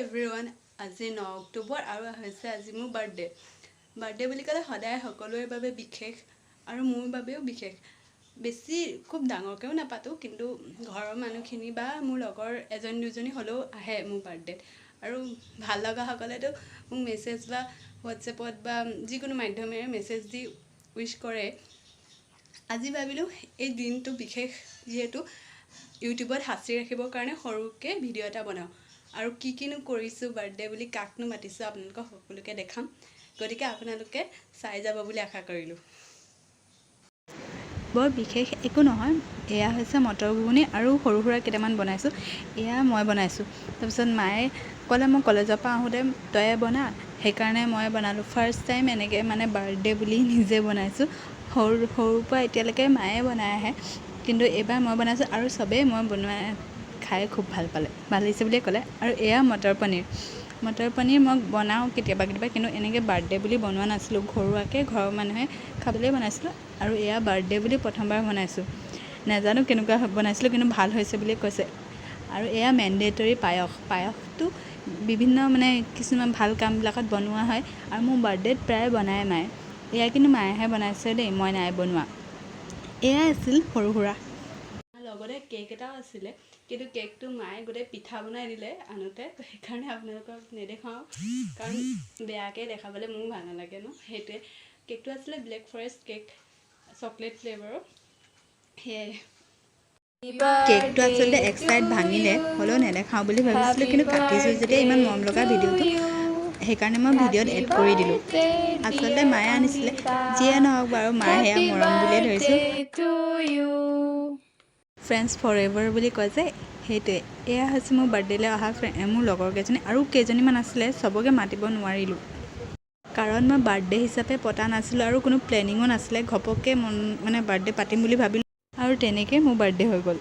everyone আজি 9 অক্টোবৰ আৰু হৈছে আজি মোৰ বাৰ্থডে বুলি ক'লে সদায় সকলোৰে বাবে বিশেষ আৰু মোৰ বাবেও বিশেষ বেছি খুব ডাঙৰকৈও নাপাতো কিন্তু ঘৰৰ মানুহখিনি বা মোৰ লগৰ এজন দুজনী হ'লেও আহে মোৰ বাৰ্থডেত আৰু ভাল লগা সকলেতো মোক মেছেজ বা হোৱাটছএপত বা যিকোনো মাধ্যমেৰে মেছেজ দি উইশ কৰে আজি ভাবিলোঁ এই দিনটো বিশেষ যিহেতু ইউটিউবত সাঁচি ৰাখিবৰ কাৰণে সৰুকৈ ভিডিঅ' এটা বনাওঁ আৰু কিনো কৰিছোঁ বাৰ্থডে বুলি কাকনো মাতিছোঁ আপোনালোকক সকলোকে দেখাম গতিকে আপোনালোকে চাই যাব বুলি আশা কৰিলোঁ বৰ বিশেষ একো নহয় এয়া হৈছে মটৰ ঘুগুনি আৰু সৰু সুৰা কেইটামান বনাইছোঁ এয়া মই বনাইছোঁ তাৰপিছত মায়ে ক'লে মই কলেজৰ পৰা আহোঁতে তয়ে বনা সেইকাৰণে মই বনালোঁ ফাৰ্ষ্ট টাইম এনেকৈ মানে বাৰ্থডে বুলি নিজে বনাইছোঁ সৰুৰ পৰা এতিয়ালৈকে মায়ে বনাই আহে কিন্তু এইবাৰ মই বনাইছোঁ আৰু চবেই মই বনোৱা খাই খুব ভাল লাগিছে বুলিয়ে ক'লে আৰু এয়া মটৰ পনীৰ মই বনাওঁ কেতিয়াবা কিন্তু এনেকৈ বাৰ্থডে বুলি বনোৱা নাছিলোঁ ঘৰুৱাকৈ ঘৰৰ মানুহে খাবলৈ বনাইছিলোঁ আৰু এয়া বাৰ্থডে বুলি প্ৰথমবাৰ বনাইছোঁ নাজানো কেনেকুৱা বনাইছিলোঁ কিন্তু ভাল হৈছে বুলি কৈছে আৰু এয়া মেণ্ডেটৰী পায়সটো বিভিন্ন মানে কিছুমান ভাল কামবিলাকত বনোৱা হয় আৰু মোৰ বাৰ্থডেত প্ৰায় বনাই মায়ে এয়া কিন্তু মায়েহে বনাইছে দেই মই নাই বনোৱা এয়াই আছিল সৰু সুৰা লগতে কেক এটাও আছিলে কিন্তু কেকটো মায়ে গোটেই পিঠা বনাই দিলে আনোতে সেইকাৰণে আপোনালোকক নেদেখাওঁ কাৰণ বেয়াকৈ দেখাবলৈ মোৰ ভাল নালাগে ন সেইটোৱে কেকটো আছিলে ব্লেক ফৰেষ্ট কেক চকলেট ফ্লেভাৰৰ সেয়াই কেকটো আচলতে এক চাইড ভাঙিলে হ'লেও নেদেখাওঁ বুলি ভাবিছিলোঁ কিন্তু কাটিছোঁ যেতিয়া ইমান মৰম লগা ভিডিঅ'টো সেইকাৰণে মই ভিডিঅ'ত এড কৰি দিলোঁ আচলতে মায়ে আনিছিলে যিয়ে নহওক বাৰু মাৰ সেয়া মৰম বুলিয়ে ধৰিছোঁ ফ্ৰেণ্ডছ ফৰ এভাৰ বুলি কয় যে সেইটোৱে এয়া হৈছে মোৰ বাৰ্থডেলৈ অহা মোৰ লগৰ কেইজনী আৰু কেইজনীমান আছিলে চবকে মাতিব নোৱাৰিলোঁ কাৰণ মই বাৰ্থডে হিচাপে পতা নাছিলোঁ আৰু কোনো প্লেনিঙো নাছিলে ঘপককৈ মানে বাৰ্থডে পাতিম বুলি ভাবিলোঁ আৰু তেনেকৈ মোৰ বাৰ্থডে হৈ গ'ল